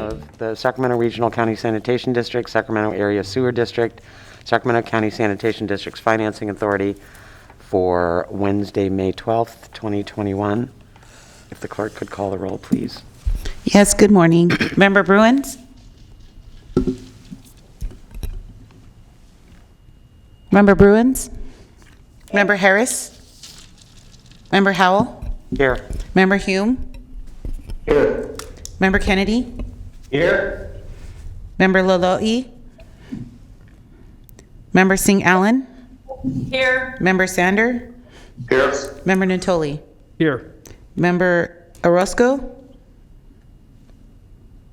of the Sacramento Regional County Sanitation District, Sacramento Area Sewer District, Sacramento County Sanitation District's Financing Authority for Wednesday, May 12th, 2021. If the clerk could call the roll, please. Yes, good morning. Member Bruins? Member Bruins? Member Harris? Member Howell? Here. Member Hume? Here. Member Kennedy? Here. Member Lolo'i? Member Singh Allen? Here. Member Sander? Here. Member Natoli? Here. Member Orozco?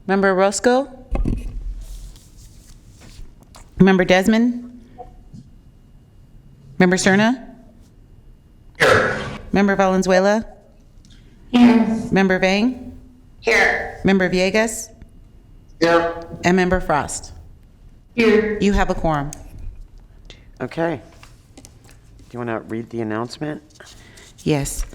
Member Orozco? Member Desmond? Member Cerna? Here. Member Valenzuela? Here. Member Vang? Here. Member Villegas? Here. And Member Frost? Here. You have a quorum. Okay. Do you want to read the announcement? Yes.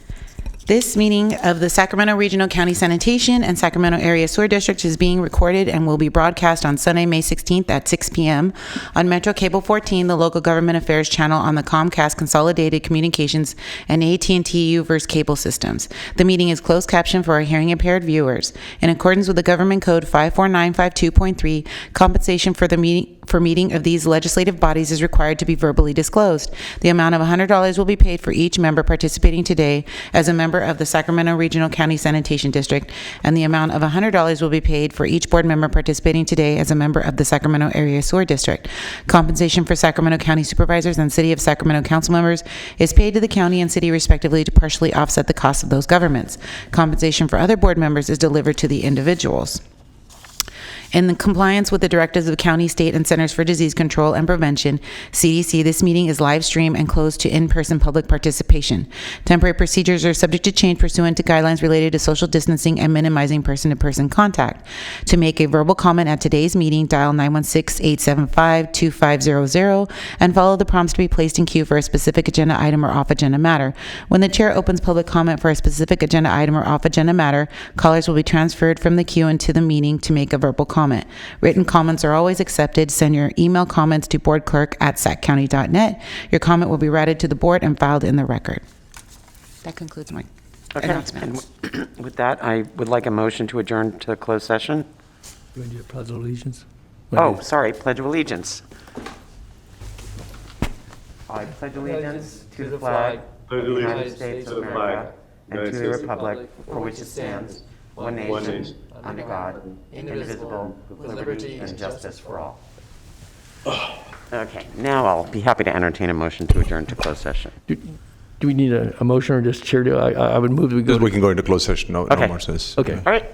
This meeting of the Sacramento Regional County Sanitation and Sacramento Area Sewer District is being recorded and will be broadcast on Sunday, May 16th at 6 p.m. on Metro Cable 14, the local government affairs channel on the Comcast Consolidated Communications and AT&T U-verse cable systems. The meeting is closed captioned for our hearing impaired viewers. In accordance with the Government Code 54952.3, compensation for the meeting of these legislative bodies is required to be verbally disclosed. The amount of $100 will be paid for each member participating today as a member of the Sacramento Regional County Sanitation District, and the amount of $100 will be paid for each board member participating today as a member of the Sacramento Area Sewer District. Compensation for Sacramento County Supervisors and City of Sacramento council members is paid to the county and city respectively to partially offset the costs of those governments. Compensation for other board members is delivered to the individuals. In compliance with the directives of county, state, and Centers for Disease Control and Prevention, CDC, this meeting is live streamed and closed to in-person public participation. Temporary procedures are subject to change pursuant to guidelines related to social distancing and minimizing person-to-person contact. To make a verbal comment at today's meeting, dial 916-875-2500 and follow the prompts to be placed in queue for a specific agenda item or off-agenda matter. When the chair opens public comment for a specific agenda item or off-agenda matter, callers will be transferred from the queue into the meeting to make a verbal comment. Written comments are always accepted. Send your email comments to boardclerk@saccounty.net. Your comment will be routed to the board and filed in the record. That concludes my announcements. And with that, I would like a motion to adjourn to closed session. You want to do a pledge of allegiance? Oh, sorry, Pledge of Allegiance. I pledge allegiance to the flag of the United States of America and to the republic for which it stands, one nation, under God, indivisible, with liberty and justice for all. Okay, now I'll be happy to entertain a motion to adjourn to closed session. Do we need a motion or just chair to? I would move that we go. We can go into closed session. No Okay. more says. Okay. All right.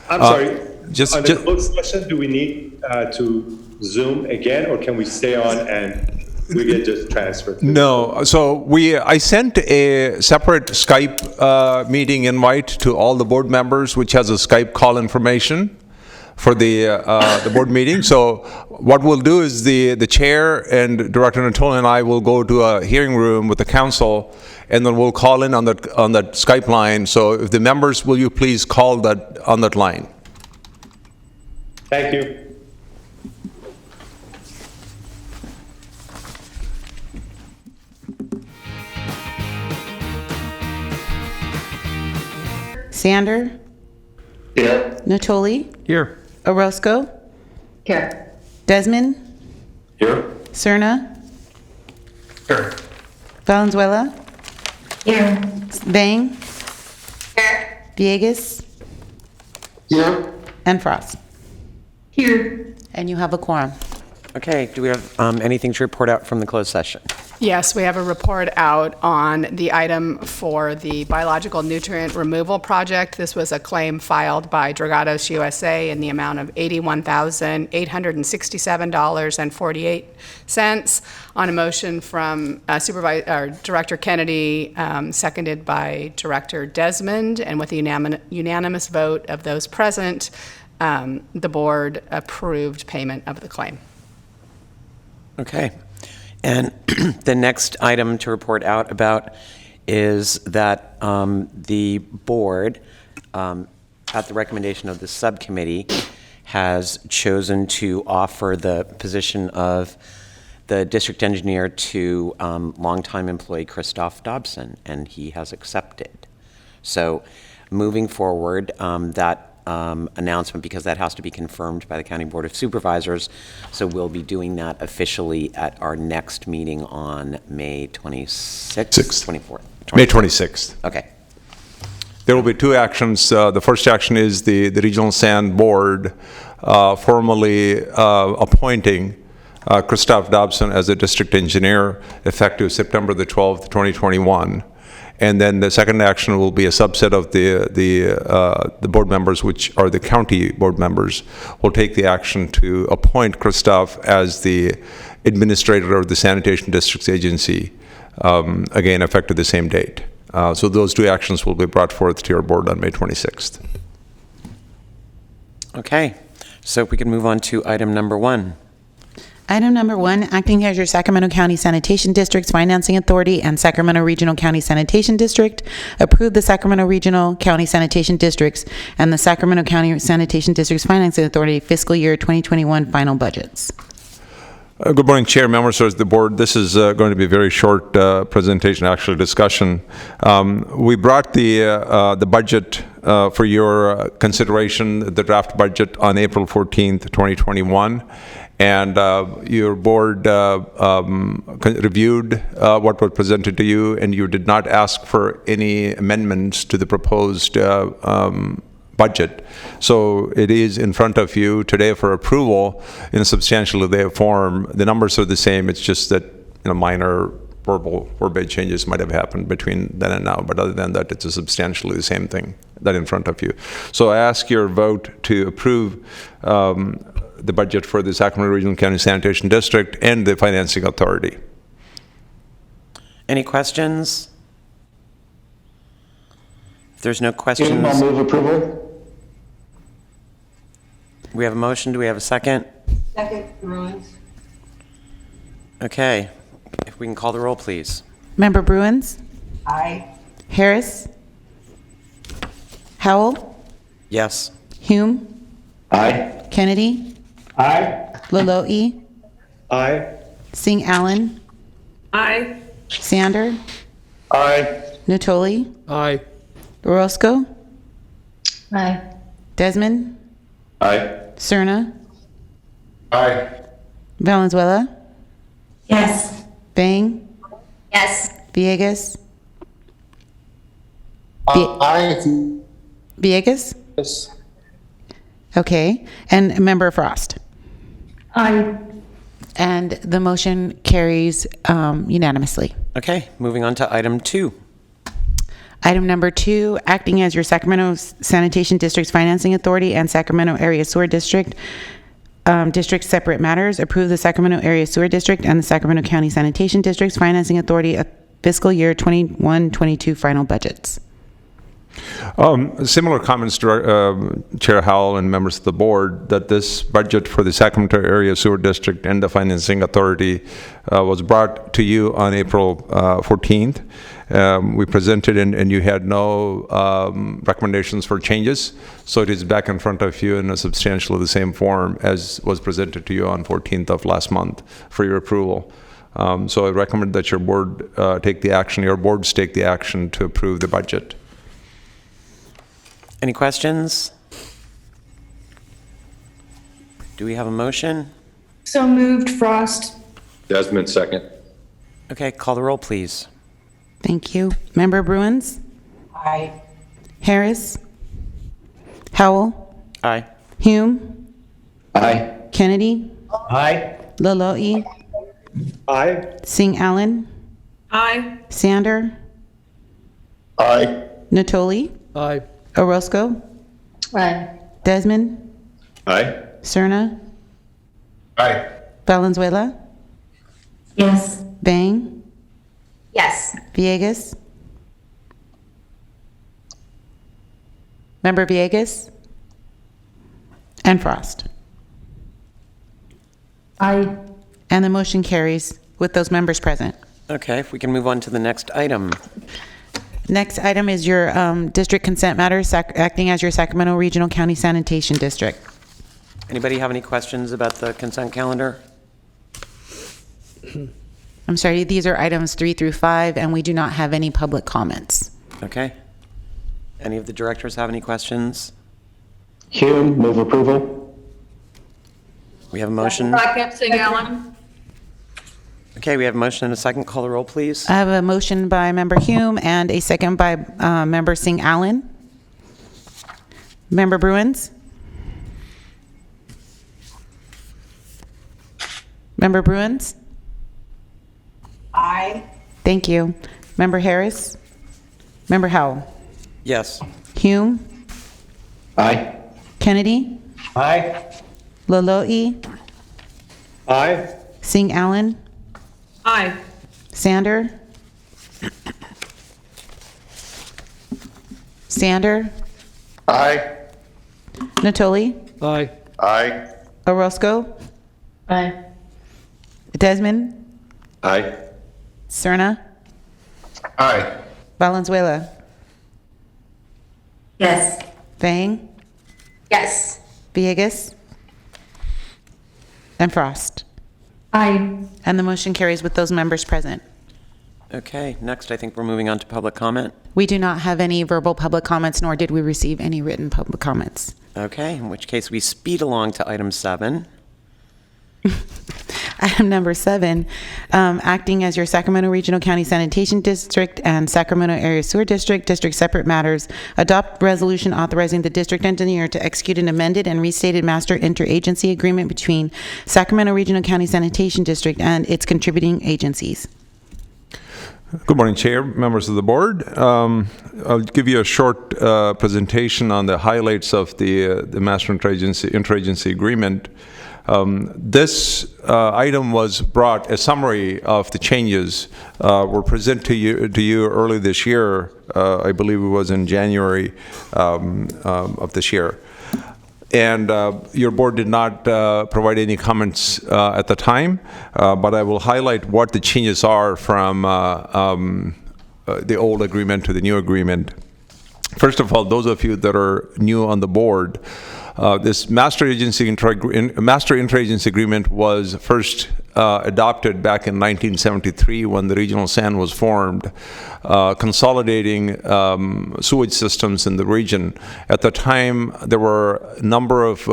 I'm sorry. just- On the just- closed session, do we need to Zoom again, or can we stay on and we get just transferred? No. So I sent a separate Skype meeting invite to all the board members, which has a Skype call information for the board meeting. So what we'll do is the chair and Director Natoli and I will go to a hearing room with the council, and then we'll call in on that Skype line. So if the members, will you please call that on that line? Thank you. Sander? Here. Natoli? Here. Orozco? Here. Desmond? Here. Cerna? Here. Valenzuela? Here. Vang? Here. Villegas? Here. And Frost? Here. And you have a quorum. Okay, do we have anything to report out from the closed session? Yes, we have a report out on the item for the biological nutrient removal project. This was a claim filed by Dragados USA in the amount of $81,867.48 on a motion from Director Kennedy, seconded by Director Desmond, and with the unanimous vote of those present, the board approved payment of the claim. Okay. And the next item to report out about is that the board, at the recommendation of the subcommittee, has chosen to offer the position of the district engineer to longtime employee Christoph Dobson, and he has accepted. So moving forward, that announcement, because that has to be confirmed by the County Board of Supervisors, so we'll be doing that officially at our next meeting on May 26th? 24th? May 26th. Okay. There will be two actions. The first action is the Regional Sand Board formally appointing Christoph Dobson as the district engineer effective September the 12th, 2021. And then the second action will be a subset of the board members, which are the county board members, will take the action to appoint Christoph as the administrator of the Sanitation Districts Agency, again, effective the same date. So those two actions will be brought forth to your board on May 26th. Okay, so if we can move on to item number 1. Item number 1, acting as your Sacramento County Sanitation District's Financing Authority and Sacramento Regional County Sanitation District, approve the Sacramento Regional County Sanitation Districts and the Sacramento County Sanitation District's Financing Authority fiscal year 2021 final budgets. Good morning, Chair, members of the board. This is going to be a very short presentation, actually discussion. We brought the budget for your consideration, the draft budget, on April 14th, 2021. And your board reviewed what was presented to you, and you did not ask for any amendments to the proposed budget. So it is in front of you today for approval in a substantially the form. The numbers are the same. It's just that minor verbiage changes might have happened between then and now. But other than that, it's a substantially the same thing that in front of you. So I ask your vote to approve the budget for the Sacramento Regional County Sanitation District and the Financing Authority. Any questions? If there's no questions, I'll move approval. we have a motion. Do we have a second? Second, Bruins. Okay, if we can call the roll, please. Member Bruins, Aye. Harris, Howell, Yes. Hume, Aye. Kennedy, Aye. Laloe, Aye. Singh Allen, Aye. Sander, Aye. Natoli, Aye. Orozco, Aye. Desmond, Aye. Cerna, Aye. Valenzuela, Yes. Bang, Yes. Villegas, Aye. Villegas? Yes. Okay, and Member Frost. Aye. And the motion carries unanimously. Okay, moving on to item 2. Item number 2, acting as your Sacramento Sanitation District's Financing Authority and Sacramento Area Sewer District, separate matters, approve the Sacramento Area Sewer District and the Sacramento County Sanitation District's Financing Authority fiscal year 21-22 final budgets. Similar comments to Chair Howell and members of the board, that this budget for the Sacramento Area Sewer District and the Financing Authority was brought to you on April 14th. We presented and you had no recommendations for changes, so it is back in front of you in a substantially the same form as was presented to you on 14th of last month for your approval. So I recommend that your board your boards take the action to approve the budget. Any questions? Do we have a motion? So moved, Frost. Desmond, second. Okay, call the roll, please. Thank you. Member Bruins, Aye. Harris, Howell, Aye. Hume, Aye. Kennedy, Aye. Laloe, Aye. Singh Allen, Aye. Sander, Aye. Natoli, Aye. Orozco, Aye. Desmond, Aye. Cerna, Aye. Valenzuela, Yes. Bang, Yes. Villegas, Member Villegas, and Frost. Aye. And the motion carries with those members present. Okay, if we can move on to the next item. Next item is your district consent matters, acting as your Sacramento Regional County Sanitation District. Anybody have any questions about the consent calendar? I'm sorry, these are items 3 through 5, and we do not have any public comments. Okay. Any of the directors have any questions? Hume, move approval. We have a motion. Second, Sing Allen. Okay, we have a motion and a second. Call the roll, please. I have a motion by Member Hume and a second by Member Singh Allen. Member Bruins? Member Bruins? Aye. Thank you. Member Harris? Member Howell? Yes. Hume? Aye. Kennedy? Aye. Lolo'i? Aye. Singh Allen? Aye. Sander? Sander? Aye. Natoli? Aye. Aye. Orozco? Aye. Desmond? Aye. Serna? Aye. Valenzuela? Yes. Vang? Yes. Villegas? And Frost. Aye. And the motion carries with those members present. Okay, next I think we're moving on to public comment. We do not have any verbal public comments, nor did we receive any written public comments. Okay, in which case we speed along to item 7. Item number 7, acting as your Sacramento Regional County Sanitation District and Sacramento Area Sewer District, separate matters, adopt resolution authorizing the district engineer to execute an amended and restated master interagency agreement between Sacramento Regional County Sanitation District and its contributing agencies. Good morning, Chair, members of the board. I'll give you a short presentation on the highlights of the master interagency agreement. This item was brought, a summary of the changes were presented to you early this year. I believe it was in January of this year. And your board did not provide any comments at the time, but I will highlight what the changes are from the old agreement to the new agreement. First of all, those of you that are new on the board, this master interagency agreement was first adopted back in 1973 when the regional SAN was formed, consolidating sewage systems in the region. At the time, there were a number of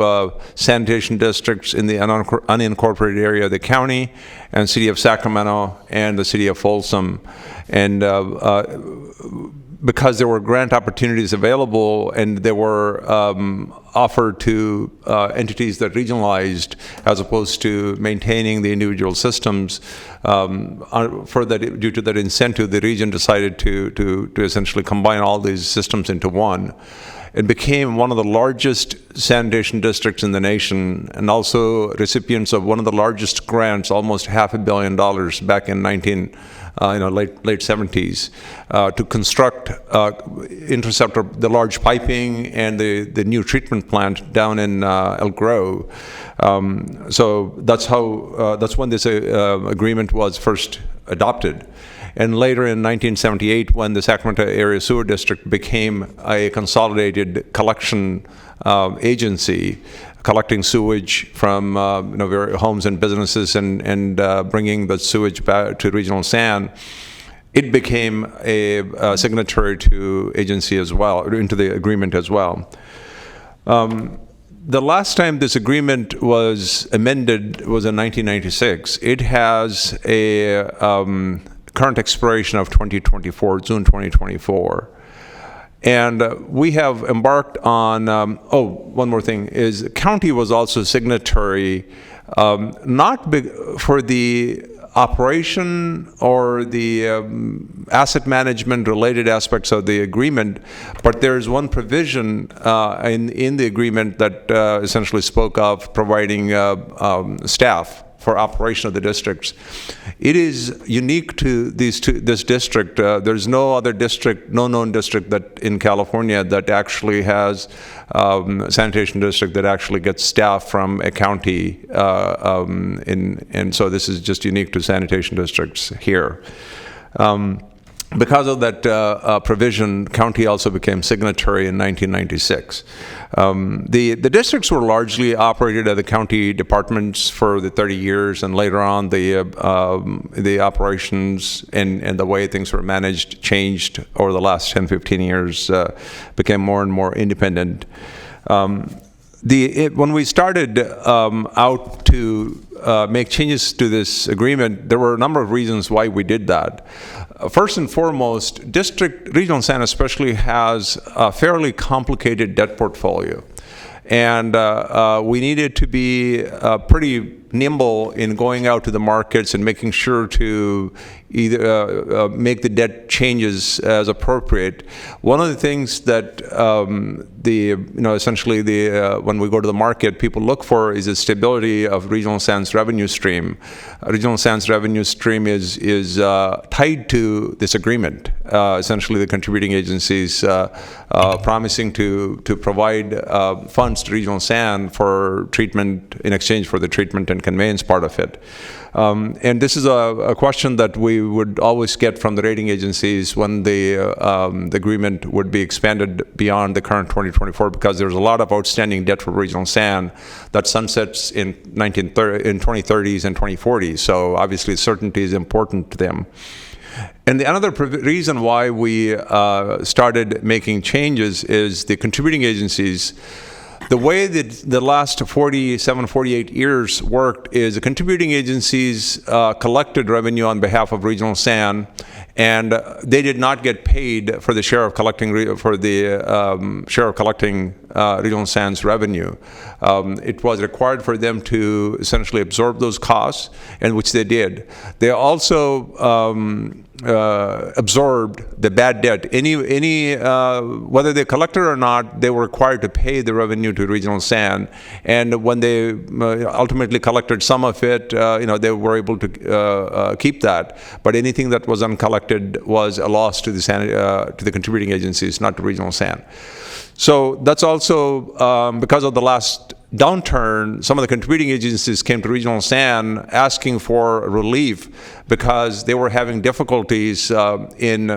sanitation districts in the unincorporated area of the county, and City of Sacramento, and the City of Folsom. And because there were grant opportunities available and they were offered to entities that regionalized as opposed to maintaining the individual systems, due to that incentive, the region decided to essentially combine all these systems into one. It became one of the largest sanitation districts in the nation, and also recipients of one of the largest grants, almost $500 million back in late 70s, to construct interceptor, the large piping and the new treatment plant down in Elk Grove. So that's when this agreement was first adopted. And later in 1978, when the Sacramento Area Sewer District became a consolidated collection agency, collecting sewage from homes and businesses and bringing the sewage back to regional SAN, it became a signatory to agency as well, into the agreement as well. The last time this agreement was amended was in 1996. It has a current expiration of 2024, June 2024. And we have embarked on, one more thing, is county was also signatory, not for the operation or the asset management related aspects of the agreement, but there's one provision in the agreement that essentially spoke of providing staff for operation of the districts. It is unique to this district. There's no other district, no known district that in California that actually has sanitation district that actually gets staff from a county, and so this is just unique to sanitation districts here. because of that provision, county also became signatory in 1996. The districts were largely operated at the county departments for the 30 years, and later on the operations and the way things were managed changed over the last 10, 15 years, became more and more independent. When we started out to make changes to this agreement, there were a number of reasons why we did that. First and foremost, Regional San especially has a fairly complicated debt portfolio. And we needed to be pretty nimble in going out to the markets and making sure to either make the debt changes as appropriate. One of the things that essentially when we go to the market, people look for is the stability of Regional San's revenue stream. Regional San's revenue stream is tied to this agreement. Essentially, the contributing agencies promising to provide funds to Regional San for treatment in exchange for the treatment and conveyance part of it. And this is a question that we would always get from the rating agencies when the agreement would be expanded beyond the current 2024, because there's a lot of outstanding debt for Regional San that sunsets in 2030s and 2040s. So obviously certainty is important to them. And the another reason why we started making changes is the contributing agencies. The way that the last 47, 48 years worked is the contributing agencies collected revenue on behalf of Regional San, and they did not get paid for the share of collecting Regional San's revenue. It was required for them to essentially absorb those costs, and which they did. They also absorbed the bad debt. Whether they collected or not, they were required to pay the revenue to Regional San. And when they ultimately collected some of it, they were able to keep that. But anything that was uncollected was a loss to the contributing agencies, not to Regional San. So that's also because of the last downturn, some of the contributing agencies came to Regional San asking for relief because they were having difficulties in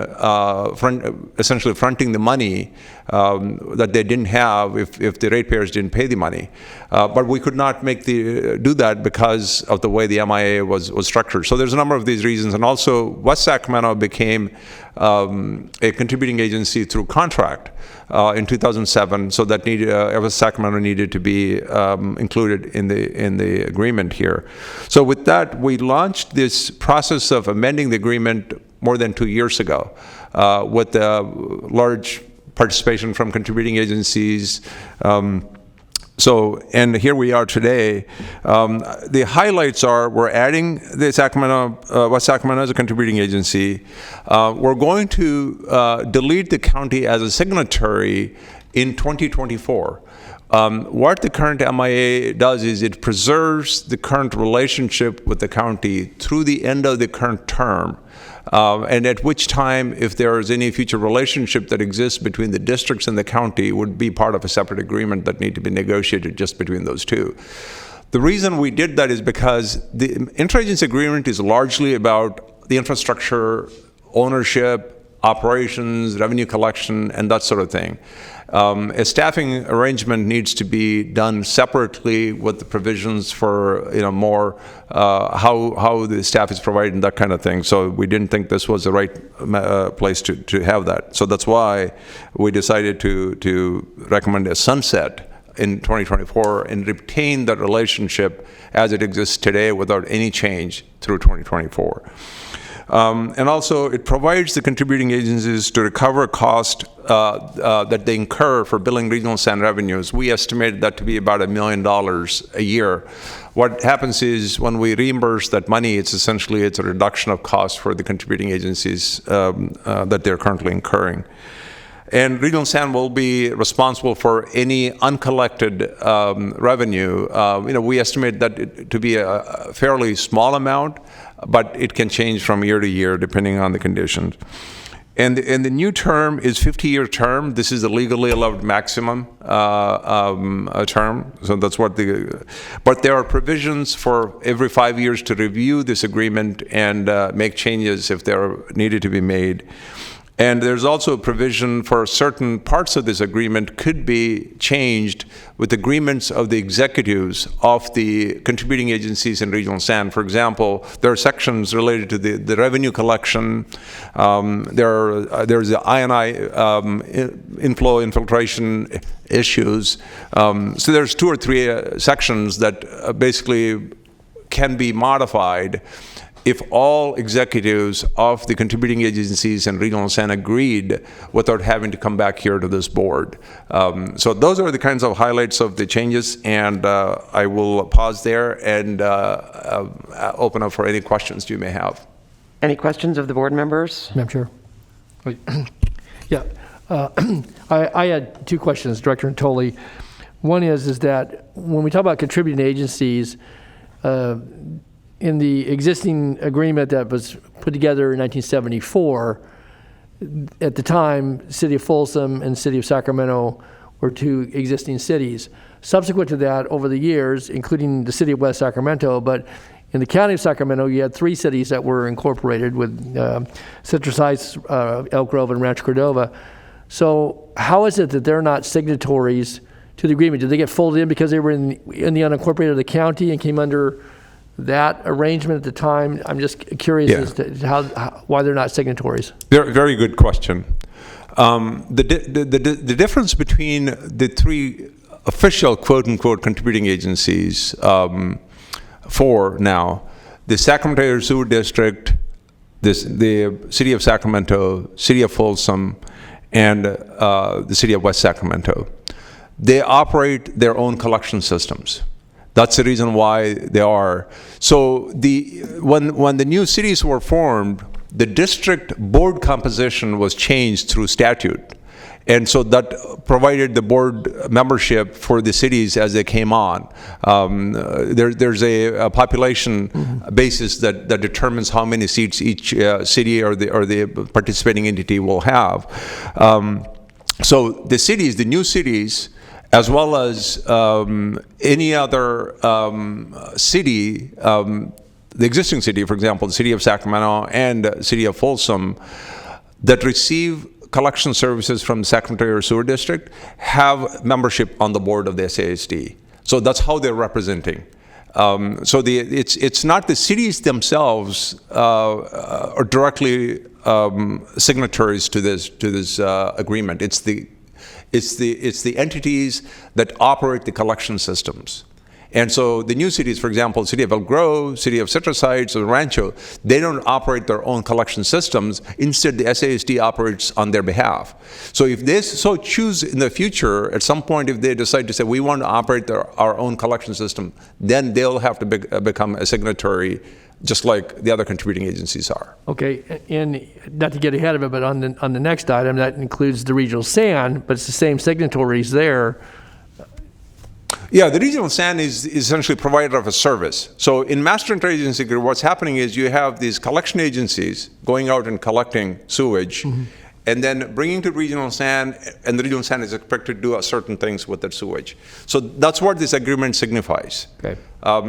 essentially fronting the money that they didn't have if the ratepayers didn't pay the money. But we could not do that because of the way the MIA was structured. So there's a number of these reasons. And also West Sacramento became a contributing agency through contract in 2007, so that West Sacramento needed to be included in the agreement here. So with that, we launched this process of amending the agreement more than 2 years ago with large participation from contributing agencies. And here we are today. The highlights are we're adding the West Sacramento as a contributing agency. We're going to delete the county as a signatory in 2024. What the current MIA does is it preserves the current relationship with the county through the end of the current term. And at which time, if there is any future relationship that exists between the districts and the county, would be part of a separate agreement that need to be negotiated just between those two. The reason we did that is because the interagency agreement is largely about the infrastructure, ownership, operations, revenue collection, and that sort of thing. A staffing arrangement needs to be done separately with the provisions for more how the staff is provided and that kind of thing. So we didn't think this was the right place to have that. So that's why we decided to recommend a sunset in 2024 and retain that relationship as it exists today without any change through 2024. And also, it provides the contributing agencies to recover cost that they incur for billing Regional San revenues. We estimated that to be about $1 million a year. What happens is when we reimburse that money, it's a reduction of cost for the contributing agencies that they're currently incurring. And Regional San will be responsible for any uncollected revenue. We estimate that to be a fairly small amount, but it can change from year to year depending on the conditions. And the new term is 50-year term. This is a legally allowed maximum term. So that's what but there are provisions for every 5 years to review this agreement and make changes if they're needed to be made. And there's also a provision for certain parts of this agreement could be changed with agreements of the executives of the contributing agencies in regional SAN. For example, there are sections related to the revenue collection. There's the I&I infiltration issues. So there's 2 or 3 sections that basically can be modified if all executives of the contributing agencies and regional SAN agreed without having to come back here to this board. So those are the kinds of highlights of the changes, and I will pause there and open up for any questions you may have. Any questions of the board members? Madam Chair. Yeah. I had 2 questions, Director Natoli. One is that when we talk about contributing agencies, in the existing agreement that was put together in 1974, at the time, City of Folsom and City of Sacramento were 2 existing cities. Subsequent to that, over the years, including the City of West Sacramento, but in the County of Sacramento, you had 3 cities that were incorporated with Citrus Heights, Elk Grove, and Rancho Cordova. So how is it that they're not signatories to the agreement? Did they get folded in because they were in the unincorporated of the county and came under that arrangement at the time? I'm just curious as to why they're not signatories. Very good question. The difference between the 3 official quote-unquote contributing agencies, 4 now, the Sacramento Area Sewer District, the City of Sacramento, City of Folsom, and the City of West Sacramento, they operate their own collection systems. That's the reason why they are. So when the new cities were formed, the district board composition was changed through statute. And so that provided the board membership for the cities as they came on. There's a population basis that determines how many seats each city or the participating entity will have. So the cities, the new cities, as well as any other city, the existing city, for example, the City of Sacramento and City of Folsom, that receive collection services from the Sacramento Area Sewer District, have membership on the board of the SASD. So that's how they're representing. So it's not the cities themselves are directly signatories to this agreement. It's the entities that operate the collection systems. And so the new cities, for example, City of Elk Grove, City of Citrus Heights, or Rancho, they don't operate their own collection systems. Instead, the SASD operates on their behalf. So if they so choose in the future, at some point, if they decide to say, we want to operate our own collection system, then they'll have to become a signatory, just like the other contributing agencies are. Okay, and not to get ahead of it, but on the next item, that includes the regional SAN, but it's the same signatories there. Yeah, the regional SAN is essentially provider of a service. So in Master Interagency Agreement, what's happening is you have these collection agencies going out and collecting sewage, and then bringing to regional SAN, and the regional SAN is expected to do certain things with that sewage. So that's what this agreement signifies. Okay.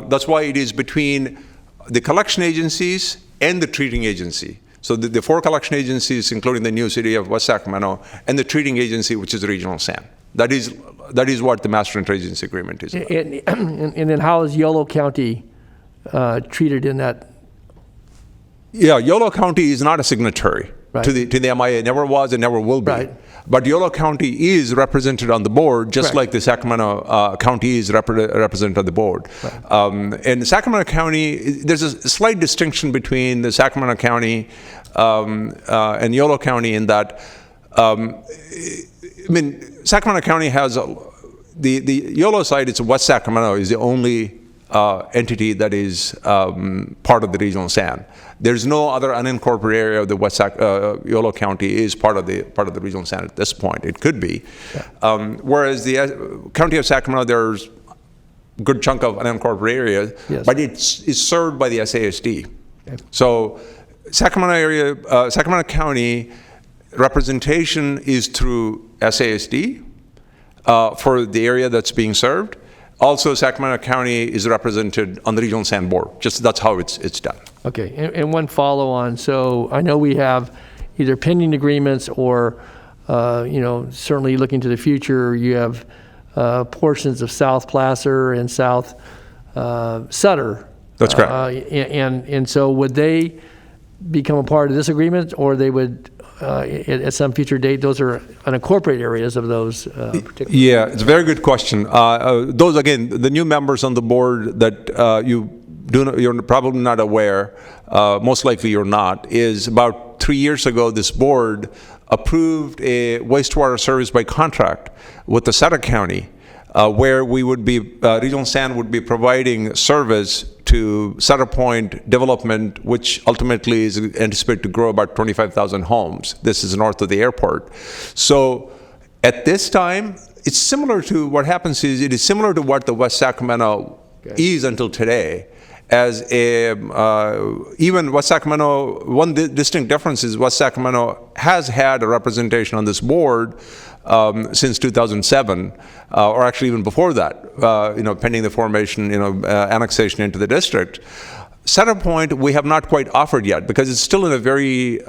That's why it is between the collection agencies and the treating agency. So the 4 collection agencies, including the new City of West Sacramento, and the treating agency, which is the regional SAN. That is what the Master Interagency Agreement is about. And then how is Yolo County treated in that? Yeah, Yolo County is not a signatory to the MIA. Never was and never will be. Right. But Yolo County is represented on the board, just like the Sacramento County is represented on the board. Right. And Sacramento County, there's a slight distinction between the Sacramento County and Yolo County in that, I mean, Sacramento County has the Yolo side. It's West Sacramento is the only entity that is part of the regional SAN. There's no other unincorporated area of the Yolo County is part of the regional SAN at this point. It could be, whereas the County of Sacramento, there's a good chunk of unincorporated area, but it's served by the SASD. Okay. So Sacramento County representation is through SASD for the area that's being served. Also, Sacramento County is represented on the Regional Sand Board. Just that's how it's done. Okay, and one follow-on. So I know we have either pending agreements or, certainly looking to the future, you have portions of South Placer and South Sutter. That's correct. And so would they become a part of this agreement, or they would, at some future date, those are unincorporated areas of those particular? Yeah, it's a very good question. Those, again, the new members on the board that you're probably not aware, most likely you're not, is about 3 years ago, this board approved a wastewater service by contract with the Sutter County, where we would be, Regional Sand would be providing service to Sutter Point development, which ultimately is anticipated to grow about 25,000 homes. This is north of the airport. So at this time, it's similar to what happens is, it is similar to what the West Sacramento is until today. As even West Sacramento, one distinct difference is West Sacramento has had a representation on this board since 2007, or actually even before that, pending the formation, annexation into the district. Center Point, we have not quite offered yet because it's still in a very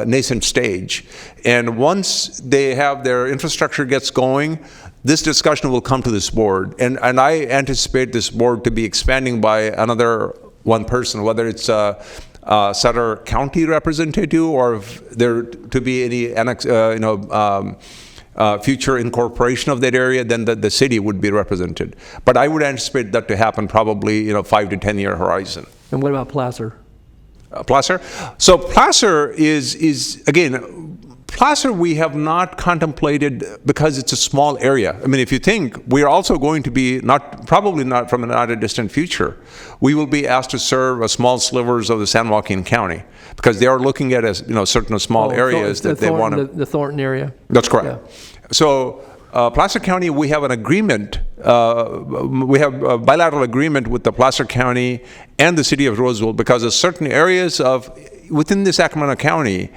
nascent stage. And once they have their infrastructure gets going, this discussion will come to this board. And I anticipate this board to be expanding by another one person, whether it's a Sutter County representative or if there to be any future incorporation of that area, then the city would be represented. But I would anticipate that to happen probably 5 to 10 year horizon. And what about Placer? Placer? So Placer is again, Placer we have not contemplated because it's a small area. I mean, if you think, we are also going to be, probably not from not a distant future, we will be asked to serve a small slivers of the San Joaquin County because they are looking at certain small areas that they want to. The Thornton area? That's correct. Yeah. So Placer County, we have an agreement, we have a bilateral agreement with the Placer County and the City of Roseville because there's certain areas within the Sacramento County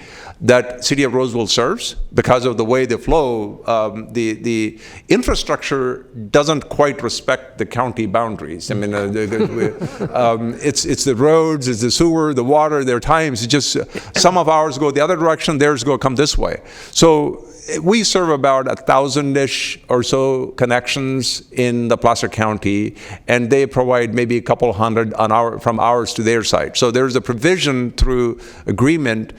that City of Roseville serves because of the way they flow. The infrastructure doesn't quite respect the county boundaries. I mean, it's the roads, it's the sewer, the water. There are times it's just some of ours go the other direction, theirs come this way. So we serve about 1,000-ish or so connections in the Placer County, and they provide maybe a couple hundred from ours to their side. So there's a provision through agreement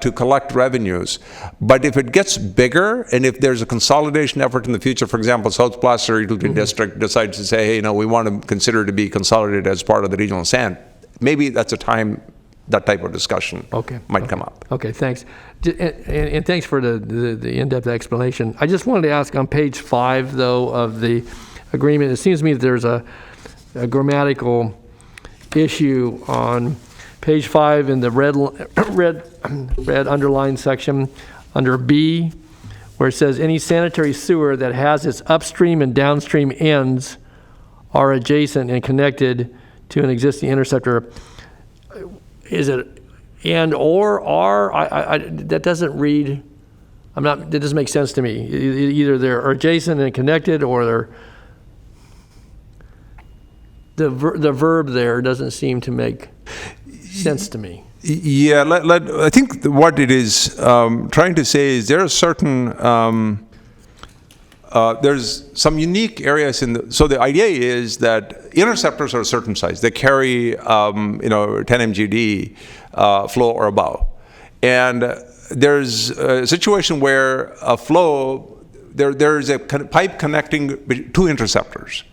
to collect revenues. But if it gets bigger, and if there's a consolidation effort in the future, for example, South Placer Utility District decides to say, hey, we want to consider to be consolidated as part of the Regional Sand, maybe that's a time that type of discussion might come up. Okay, thanks. And thanks for the in-depth explanation. I just wanted to ask on page 5, though, of the agreement, it seems to me that there's a grammatical issue on page 5 in the red underlined section under B, where it says any sanitary sewer that has its upstream and downstream ends are adjacent and connected to an existing interceptor. Is it and or are? That doesn't read. That doesn't make sense to me. Either they're adjacent and connected, or the verb there doesn't seem to make sense to me. Yeah, I think what it is trying to say is there are certain. There's some unique areas so the idea is that interceptors are a certain size. They carry, 10 MGD flow or above. And there's a situation where a flow, there's a pipe connecting two interceptors.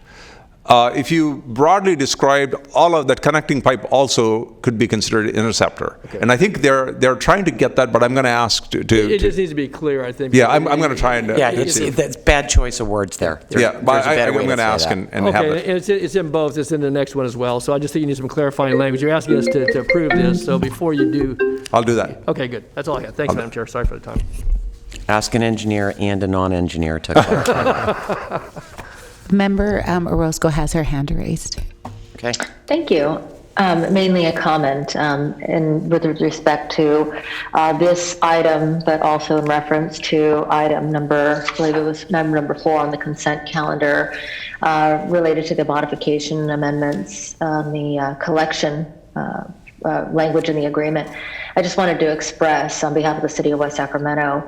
If you broadly described all of that, connecting pipe also could be considered an interceptor. Okay. And I think they're trying to get that, but I'm going to ask to it just needs to be clear, I think. Yeah, I'm going to try and... it's bad choice of words there. But I'm going to ask and have it. Okay, it's in both. It's in the next one as well. So I just think you need some clarifying language. You're asking us to approve this, so before you do... I'll do that. Okay, good. That's all I got. Thanks, Madam Chair. Sorry for the time. Ask an engineer and a non-engineer to clarify. Member Orozco has her hand raised. Okay. Thank you. Mainly a comment, and with respect to this item, but also in reference to item number, I believe it was number 4 on the consent calendar, related to the modification amendments on the collection language in the agreement. I just wanted to express on behalf of the City of West Sacramento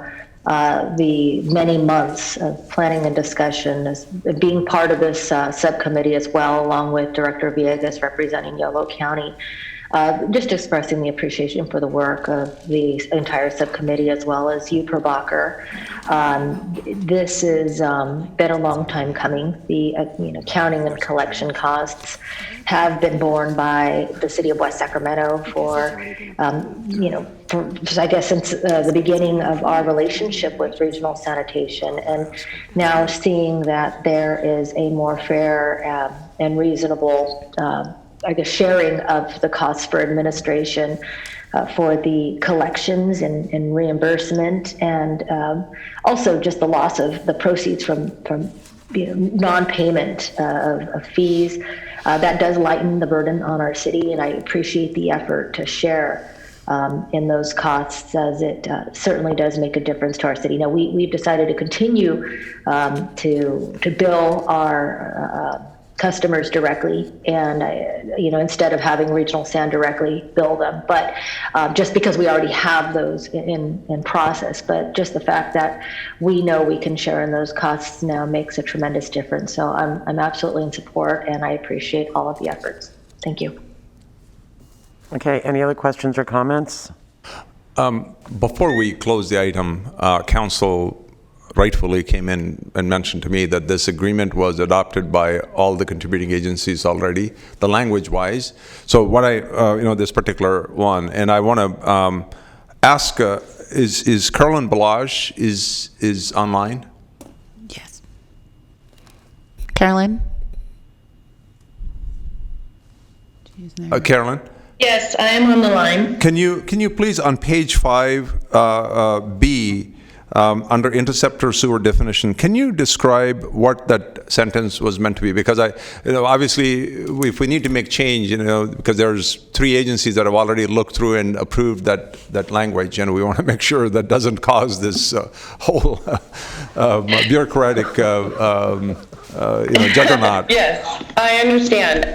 the many months of planning and discussion as being part of this subcommittee as well, along with Director Villegas representing Yolo County. Just expressing the appreciation for the work of the entire subcommittee as well as you, Prabhakar. This has been a long time coming. The counting and collection costs have been borne by the City of West Sacramento for I guess since the beginning of our relationship with regional sanitation, and now seeing that there is a more fair and reasonable sharing of the costs for administration for the collections and reimbursement, and also just the loss of the proceeds from non-payment of fees. That does lighten the burden on our city, and I appreciate the effort to share in those costs, as it certainly does make a difference to our city. Now, we've decided to continue to bill our customers directly, and instead of having Regional Sand directly bill them, but just because we already have those in process, but just the fact that we know we can share in those costs now makes a tremendous difference. So I'm absolutely in support, and I appreciate all of the efforts. Thank you. Okay, any other questions or comments? Before we close the item, Council rightfully came in and mentioned to me that this agreement was adopted by all the contributing agencies already, the language-wise. So what this particular one, and I want to ask, is Carolyn Balazs is online? Yes. Carolyn? Carolyn? Yes, I am on the line. Can you please, on page 5, B, under interceptor sewer definition, can you describe what that sentence was meant to be? Because obviously, if we need to make change, because there's 3 agencies that have already looked through and approved that language, and we want to make sure that doesn't cause this whole bureaucratic juggernaut. Yes, I understand.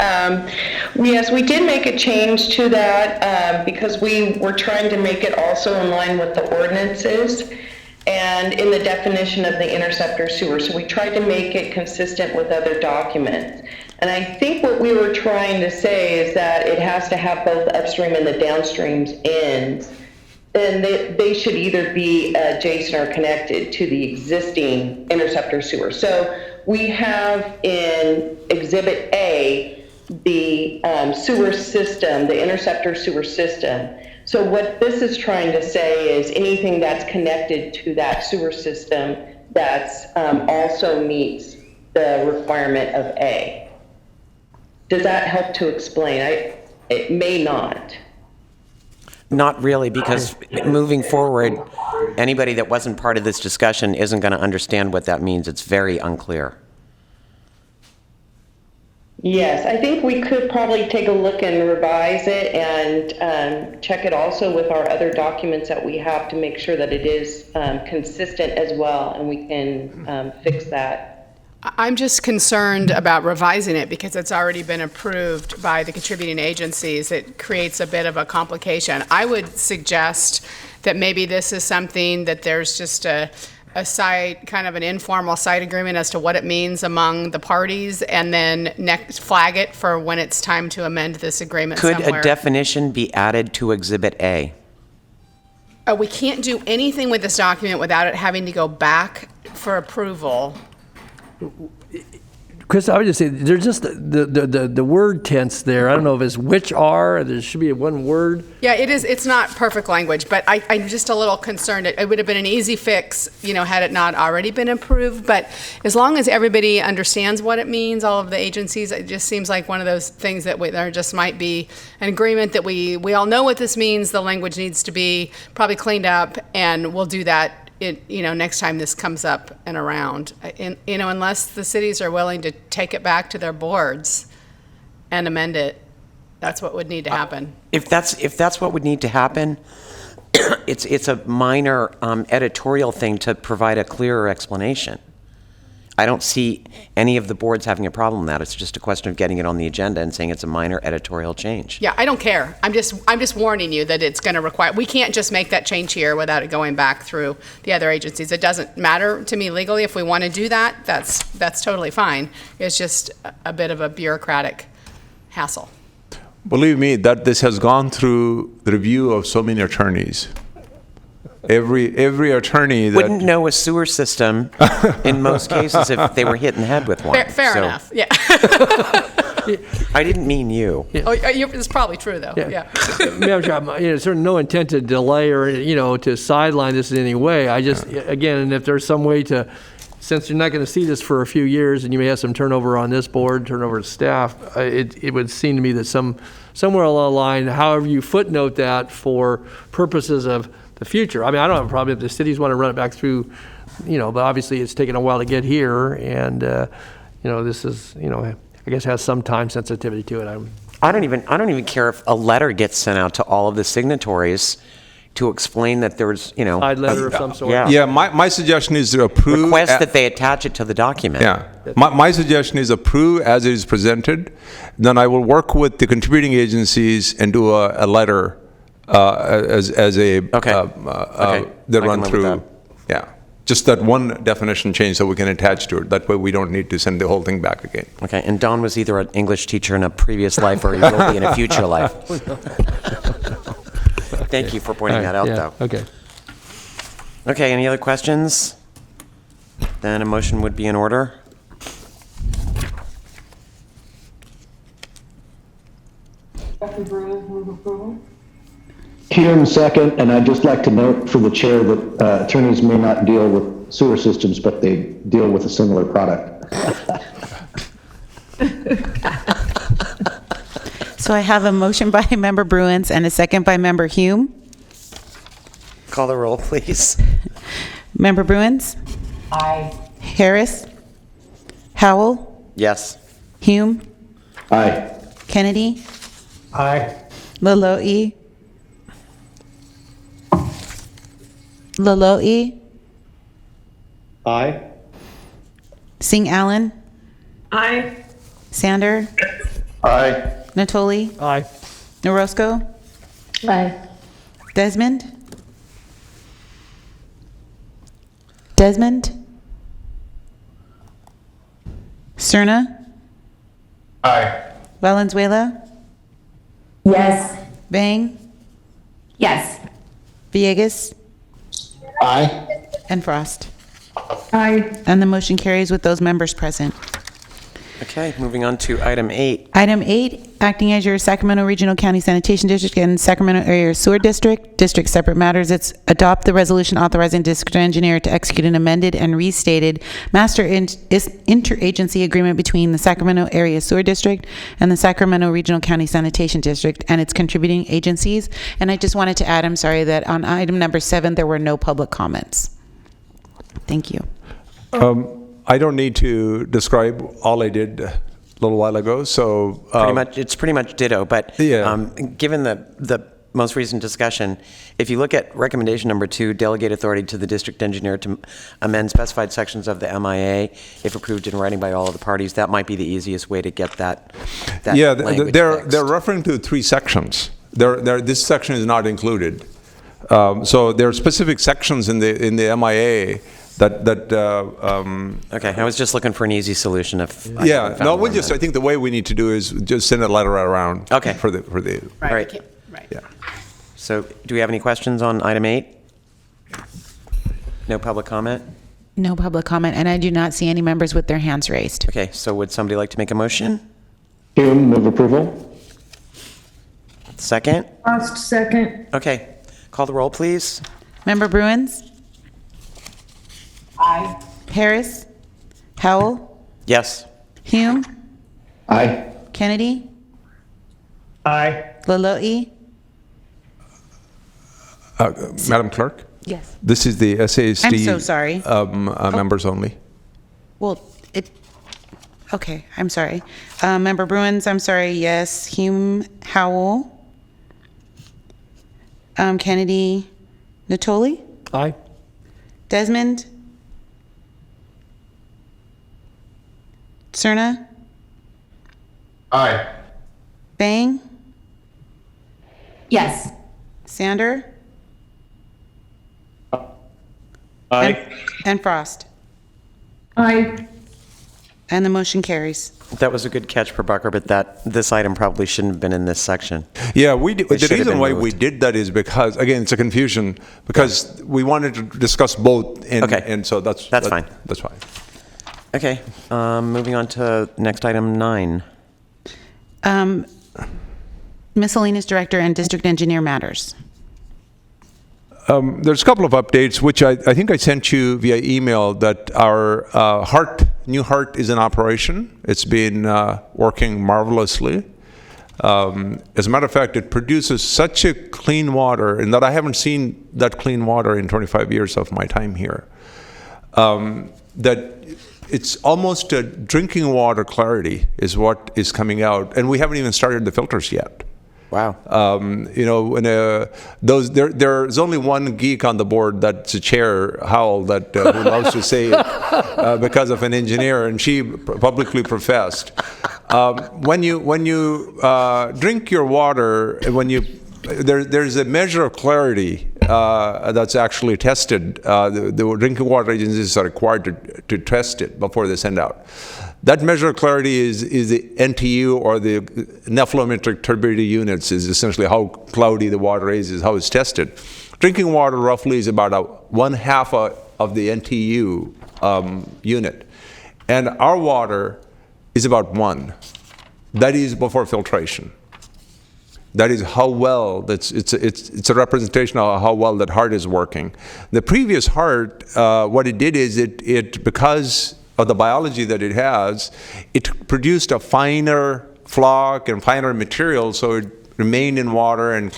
Yes, we did make a change to that because we were trying to make it also in line with the ordinances and in the definition of the interceptor sewer. So we tried to make it consistent with other documents. And I think what we were trying to say is that it has to have both the upstream and the downstreams ends. And they should either be adjacent or connected to the existing interceptor sewer. So we have in Exhibit A the sewer system, the interceptor sewer system. So what this is trying to say is anything that's connected to that sewer system that's also meets the requirement of A. Does that help to explain? It may not. Not really, because moving forward, anybody that wasn't part of this discussion isn't going to understand what that means. It's very unclear. Yes, I think we could probably take a look and revise it and check it also with our other documents that we have to make sure that it is consistent as well, and we can fix that. I'm just concerned about revising it because it's already been approved by the contributing agencies. It creates a bit of a complication. I would suggest that maybe this is something that there's just a side, kind of an informal side agreement as to what it means among the parties, and then next flag it for when it's time to amend this agreement Could somewhere. a definition be added to Exhibit A? We can't do anything with this document without it having to go back for approval. Chris, I would just say there's just the word tense there. I don't know if it's which are. There should be one word. Yeah, it is. It's not perfect language, but I'm just a little concerned. It would have been an easy fix, had it not already been approved. But as long as everybody understands what it means, all of the agencies, it just seems like one of those things that there just might be an agreement that we all know what this means. The language needs to be probably cleaned up, and we'll do that. Next time this comes up and around, unless the cities are willing to take it back to their boards and amend it. That's what would need to happen. If that's what would need to happen, it's a minor editorial thing to provide a clearer explanation. I don't see any of the boards having a problem with that. It's just a question of getting it on the agenda and saying it's a minor editorial change. Yeah, I don't care. I'm just warning you that it's going to require, we can't just make that change here without it going back through the other agencies. It doesn't matter to me legally. If we want to do that, that's totally fine. It's just a bit of a bureaucratic hassle. Believe me, that this has gone through the review of so many attorneys. Every attorney that Wouldn't know a sewer system in most cases if they were hit in the head with one. Fair So, enough, yeah. I didn't mean you. Oh, it's probably true, though, yeah. Madam Chair, sort of no intent to delay or, to sideline this in any way. I just, again, and if there's some way to, since you're not going to see this for a few years and you may have some turnover on this board, turnover of staff, it would seem to me that somewhere along the line, however you footnote that for purposes of the future. I mean, I don't have a problem if the cities want to run it back through, but obviously it's taken a while to get here, and this is, I guess has some time sensitivity to it. I don't even care if a letter gets sent out to all of the signatories to explain that there's, Side letter of some sort. Yeah. Yeah, my suggestion is to approve. request that they attach it to the document. Yeah, my suggestion is approve as it is presented. Then I will work with the contributing agencies and do a letter as a Okay. I that can run live with through. that. Yeah, just that one definition change so we can attach to it. That way we don't need to send the whole thing back again. Okay, and Don was either an English teacher in a previous life or he will be in a future life. Thank you for pointing that out, though. Okay. Okay, any other questions? Then a motion would be in order. Hume, second, and I'd just like to note for the chair that attorneys may not deal with sewer systems, but they deal with a similar product. So I have a motion by Member Bruins and a second by Member Hume. Call the roll, please. Member Bruins? Aye. Harris? Howell? Yes. Hume? Aye. Kennedy? Aye. Laloe? Laloe? Aye. Singh Allen? Aye. Sander? Aye. Natoli? Aye. Orozco? Aye. Desmond? Desmond? Cerna? Aye. Valenzuela? Yes. Vang? Yes. Villegas? Aye. And Frost. Aye. And the motion carries with those members present. Okay, moving on to item 8. Item 8, acting as your Sacramento Regional County Sanitation District and Sacramento Area Sewer District, separate matters. It's adopt the resolution authorizing district engineer to execute an amended and restated master interagency agreement between the Sacramento Area Sewer District and the Sacramento Regional County Sanitation District and its contributing agencies. And I just wanted to add, I'm sorry, that on item number 7, there were no public comments. Thank you. I don't need to describe all I did a little while ago, so. It's pretty much ditto, but Yeah. Given the most recent discussion, if you look at recommendation number 2, delegate authority to the district engineer to amend specified sections of the MIA, if approved in writing by all of the parties, that might be the easiest way to get that Yeah, language they're fixed. referring to 3 sections. This section is not included. So there are specific sections in the MIA that Okay, I was just looking for an easy solution if I yeah, hadn't found no, one I think the way we need to do is just send a letter around. Okay. For the. Right. Right. we can't- Right. Yeah. So do we have any questions on item 8? No public comment? No public comment, and I do not see any members with their hands raised. Okay, so would somebody like to make a motion? Hume, move approval. Second? Frost, second. Okay, call the roll, please. Member Bruins? Aye. Harris? Howell? Yes. Hume? Aye. Kennedy? Aye. Laloe? Madam Clerk, Yes. this is the SASD. I'm so sorry. Members only. Well, it, Okay, I'm sorry. Member Bruins, I'm sorry, yes. Hume Howell. Kennedy Natoli. Aye. Desmond. Cerna. Aye. Bang. Yes. Sander. Aye. And Frost. Aye. And the motion carries. That was a good catch, Prabhakar, but this item probably shouldn't have been in this section. Yeah, the should have reason been why moved. we did that is because, again, it's a confusion, because we wanted to discuss both, and, Okay. and so that's Fine. That's fine. Okay, moving on to next item 9. Miscellaneous Director and District Engineer matters. There's a couple of updates, which I think I sent you via email, that our new HART is in operation. It's been working marvelously. As a matter of fact, it produces such a clean water, and that I haven't seen that clean water in 25 years of my time here, that it's almost a drinking water clarity is what is coming out, and we haven't even started the filters yet. Wow. There's only one geek on the board, that's the chair, Howell, that who loves to say it because of an engineer, and she publicly professed. When you drink your water, there's a measure of clarity that's actually tested. The drinking water agencies are required to test it before they send out. That measure of clarity is the NTU, or the nephelometric turbidity units, is essentially how cloudy the water is how it's tested. Drinking water roughly is about 1/2 of the NTU unit. And our water is about 1. That is before filtration. That is how well, it's a representation of how well that HART is working. The previous HART, what it did is it because of the biology that it has, it produced a finer flock and finer material, so it remained in water and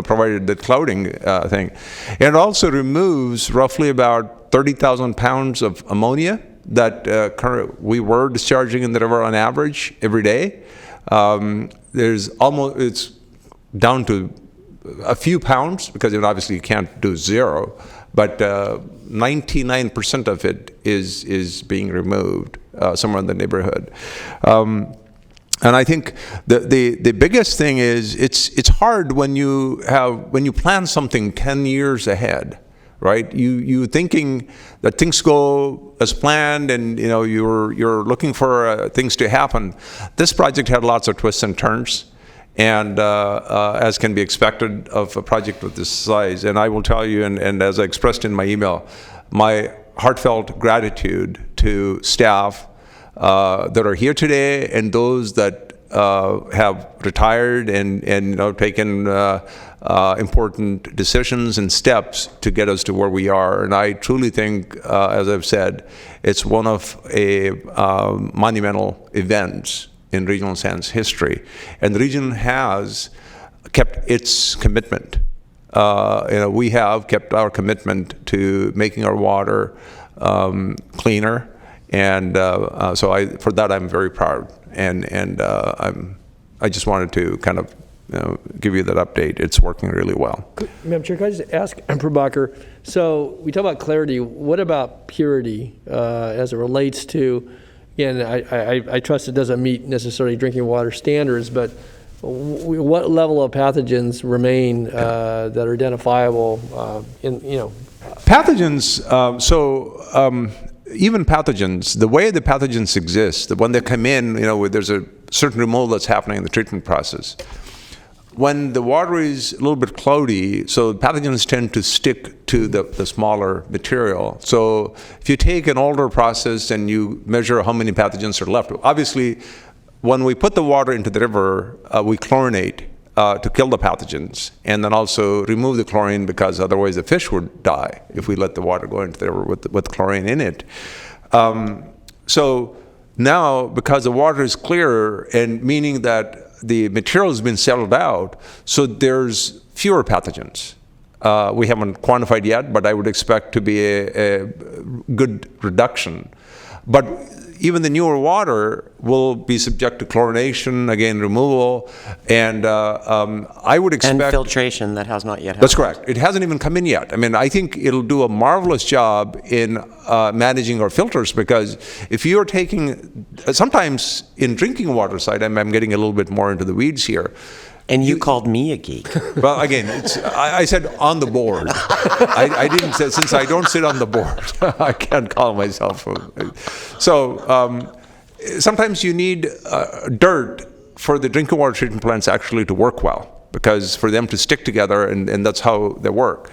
provided the clouding thing. It also removes roughly about 30,000 pounds of ammonia that we were discharging in the river on average every day. It's down to a few pounds, because obviously you can't do 0, but 99% of it is being removed somewhere in the neighborhood. And I think the biggest thing is it's hard when you plan something 10 years ahead, right? You thinking that things go as planned, and you're looking for things to happen. This project had lots of twists and turns, and as can be expected of a project of this size. And I will tell you, and as I expressed in my email, my heartfelt gratitude to staff that are here today, and those that have retired and taken important decisions and steps to get us to where we are. And I truly think, as I've said, it's one of a monumental events in Regional Sands history, and the region has kept its commitment. We have kept our commitment to making our water cleaner, and for that I'm very proud. And I just wanted to kind of give you that update. It's working really well. Madam Chair, can I just ask Prabhakar, so we talk about clarity, what about purity as it relates to, again, I trust it doesn't meet necessarily drinking water standards, but what level of pathogens remain that are identifiable Pathogens, even pathogens, the way the pathogens exist, when they come in, there's a certain removal that's happening in the treatment process. When the water is a little bit cloudy, so pathogens tend to stick to the smaller material. So if you take an older process and you measure how many pathogens are left, obviously when we put the water into the river, we chlorinate to kill the pathogens, and then also remove the chlorine, because otherwise the fish would die if we let the water go into the river with chlorine in it. So now, because the water is clearer, and meaning that the material has been settled out, so there's fewer pathogens. We haven't quantified yet, but I would expect to be a good reduction. But even the newer water will be subject to chlorination, again, removal, and I would expect... And filtration that has not yet happened. That's correct. It hasn't even come in yet. I mean, I think it'll do a marvelous job in managing our filters, because if you're taking, sometimes in drinking water side, I'm getting a little bit more into the weeds here. And you called me a geek. Well, again, I said on the board. I didn't say, since I don't sit on the board, I can't call myself. So sometimes you need dirt for the drinking water treatment plants actually to work well, because for them to stick together, and that's how they work.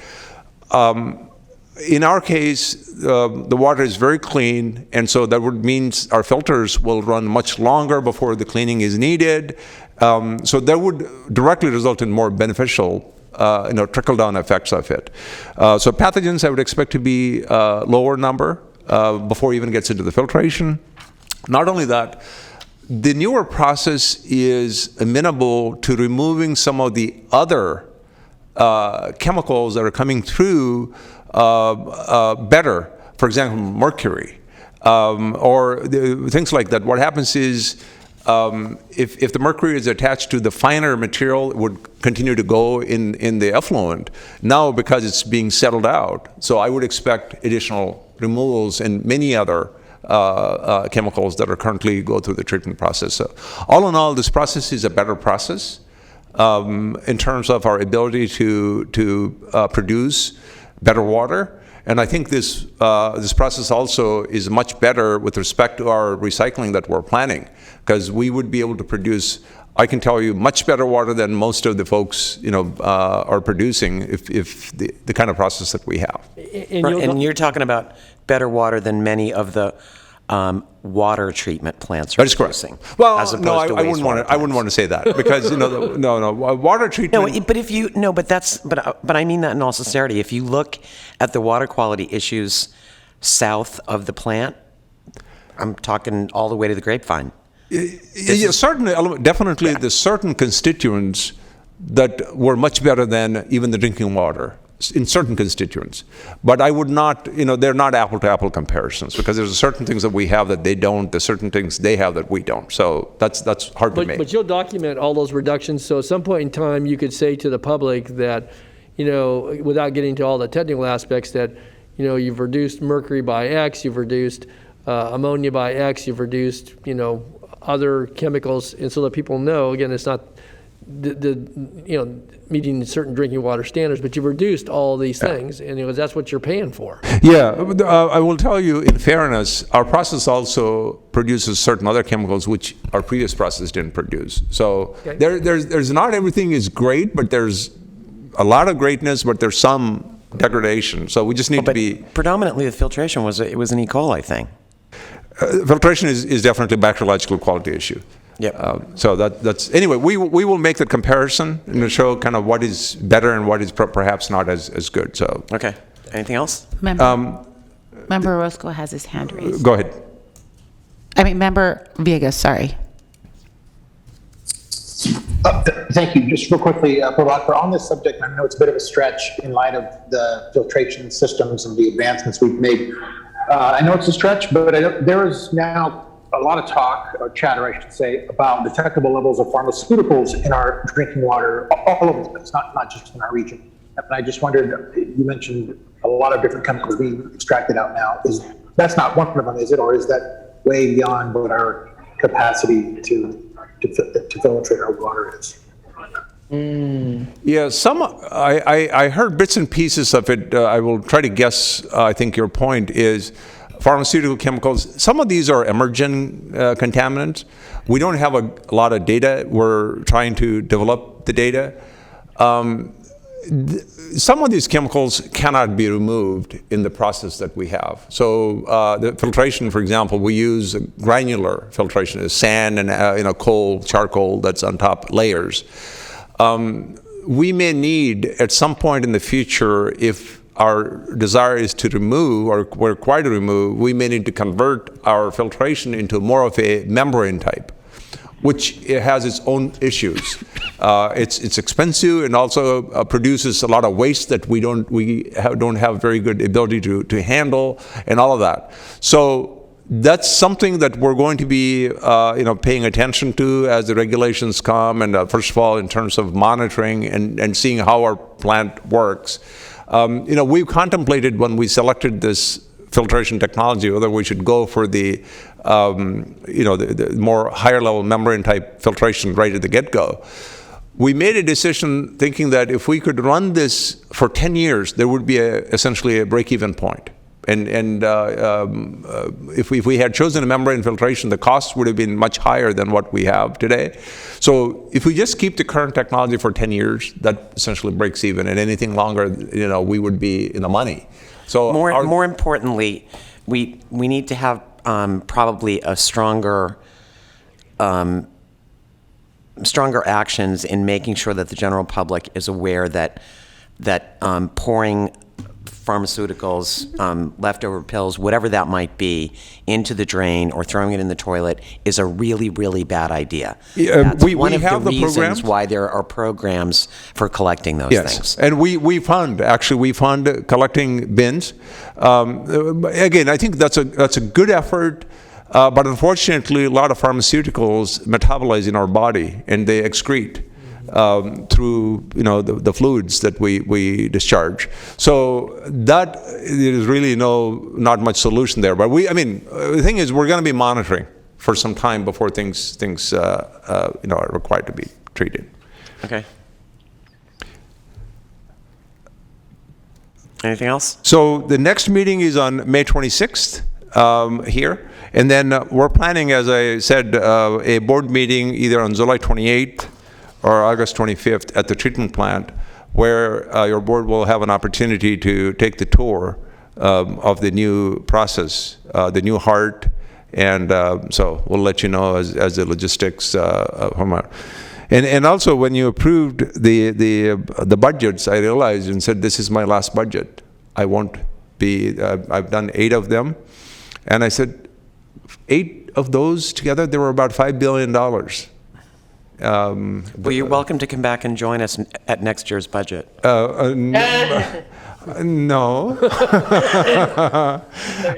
In our case, the water is very clean, and so that would mean our filters will run much longer before the cleaning is needed. So that would directly result in more beneficial, trickle-down effects of it. So pathogens I would expect to be lower number before it even gets into the filtration. Not only that, the newer process is amenable to removing some of the other chemicals that are coming through better. For example, mercury or things like that. What happens is, if the mercury is attached to the finer material, it would continue to go in the effluent. Now, because it's being settled out, so I would expect additional removals and many other chemicals that are currently go through the treatment process. So all in all, this process is a better process in terms of our ability to produce better water. And I think this process also is much better with respect to our recycling that we're planning, because we would be able to produce, I can tell you, much better water than most of the folks are producing if the kind of process that we have. And you're talking about better water than many of the water treatment plants are That is correct. producing. Well, as opposed no, I to wouldn't want to. wastewater I wouldn't want to say that, because water treatment. No, but if you but I mean that in all sincerity. If you look at the water quality issues south of the plant, I'm talking all the way to the Grapevine. Yeah, certainly, definitely, Yeah. there's certain constituents that were much better than even the drinking water in certain constituents. But I would not, they're not apple-to-apple comparisons, because there's certain things that we have that they don't, there's certain things they have that we don't. So that's hard to make. But you'll document all those reductions, so at some point in time, you could say to the public that, without getting into all the technical aspects, that, you've reduced mercury by X, you've reduced ammonia by X, you've reduced, other chemicals, and so that people know, again, it's not meeting certain drinking water standards, but you've reduced all these things, and that's what you're paying for. Yeah, I will tell you, in fairness, our process also produces certain other chemicals which our previous process didn't produce. So there's not everything is great, but there's a lot of greatness, but there's some degradation. So we just need to be... Predominantly, the filtration was an E. coli thing. Filtration is definitely a bacteriological quality issue. Yep. So that's anyway. We will make that comparison and show kind of what is better and what is perhaps not as good. So Okay. Anything else? Member Orozco has his hand raised. Go ahead. Member Villegas, sorry. Thank you. Just real quickly, Prabhakar, on this subject, I know it's a bit of a stretch in light of the filtration systems and the advancements we've made. I know it's a stretch, but there is now a lot of talk, or chatter, I should say, about detectable levels of pharmaceuticals in our drinking water all over the place, not just in our region. And I just wondered, you mentioned a lot of different chemicals being extracted out now. That's not one of them, is it? Or is that way beyond what our capacity to filtrate our water is? Yeah, I heard bits and pieces of it. I will try to guess. I think your point is pharmaceutical chemicals. Some of these are emerging contaminants. We don't have a lot of data. We're trying to develop the data. Some of these chemicals cannot be removed in the process that we have. So the filtration, for example, we use granular filtration, is sand and coal, charcoal that's on top layers. We may need at some point in the future, if our desire is to remove or we're required to remove, we may need to convert our filtration into more of a membrane type, which it has its own issues. It's expensive and also produces a lot of waste that we don't have very good ability to handle, and all of that. So that's something that we're going to be, paying attention to as the regulations come, and first of all, in terms of monitoring and seeing how our plant works. We've contemplated when we selected this filtration technology whether we should go for the more higher level membrane type filtration right at the get-go. We made a decision thinking that if we could run this for 10 years, there would be essentially a break-even point. And if we had chosen a membrane filtration, the cost would have been much higher than what we have today. So if we just keep the current technology for 10 years, that essentially breaks even, and anything longer, we would be in the money. So more importantly, we need to have probably a stronger actions in making sure that the general public is aware that pouring pharmaceuticals, leftover pills, whatever that might be, into the drain or throwing it in the toilet is a really, really bad idea. That's one of the reasons why there are programs for collecting those things. And we fund collecting bins. Again, I think that's a good effort. But unfortunately, a lot of pharmaceuticals metabolize in our body, and they excrete through the fluids that we discharge. So that there is really not much solution there. But the thing is, we're going to be monitoring for some time before things are required to be treated. Okay. Anything else? So the next meeting is on May 26th here. And then we're planning, as I said, a board meeting either on July 28th or August 25th at the treatment plant, where your board will have an opportunity to take the tour of the new process, the new heart, and so we'll let you know as the logistics come out. And also, when you approved the budgets, I realized and said, this is my last budget. I won't be, I've done 8 of them. And I said, 8 of those together, they were about $5 billion. Well, you're welcome to come back and join us at next year's budget. No.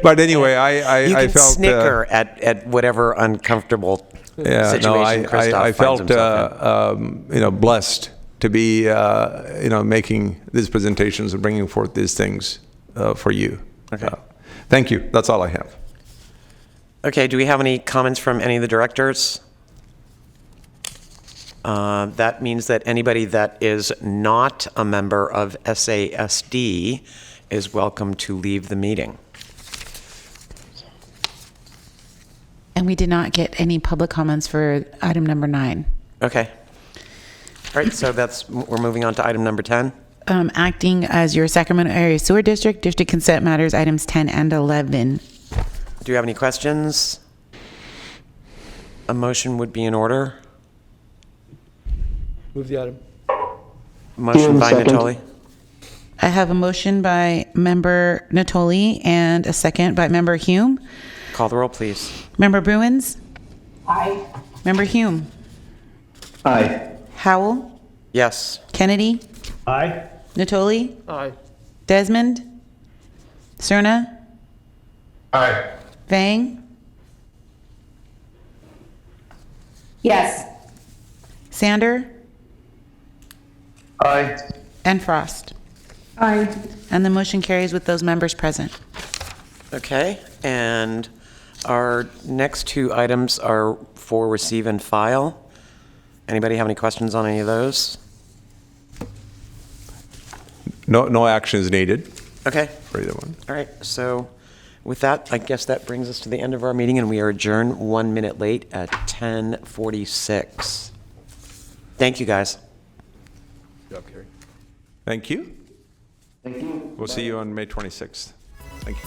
But anyway, I you can felt snicker at whatever uncomfortable situation Christoph I felt himself blessed to be making these presentations and bringing forth these things for you. Okay. Thank you. That's all I have. Okay. Do we have any comments from any of the directors? That means that anybody that is not a member of SASD is welcome to leave the meeting. And we did not get any public comments for item number 9. Okay. All right, so we're moving on to item number 10. Acting as your Sacramento Area Sewer District, District Consent Matters, items 10 and 11. Do you have any questions? A motion would be in order. Move the item. Motion by Second. Natoli. I have a motion by Member Natoli and a second by Member Hume. Call the roll, please. Member Bruins? Aye. Member Hume? Aye. Howell? Yes. Kennedy? Aye. Natoli? Aye. Desmond? Cerna? Aye. Vang? Yes. Sander? Aye. And Frost. Aye. And the motion carries with those members present. Okay, and our next 2 items are for receive and file. Anybody have any questions on any of those? No action is needed Okay. for either one. All right, so with that, I guess that brings us to the end of our meeting, and we are adjourned 1 minute late at 10:46. Thank you, guys. Good job, Kerry. Thank you. Thank you. We'll see you on May 26th. Thank you.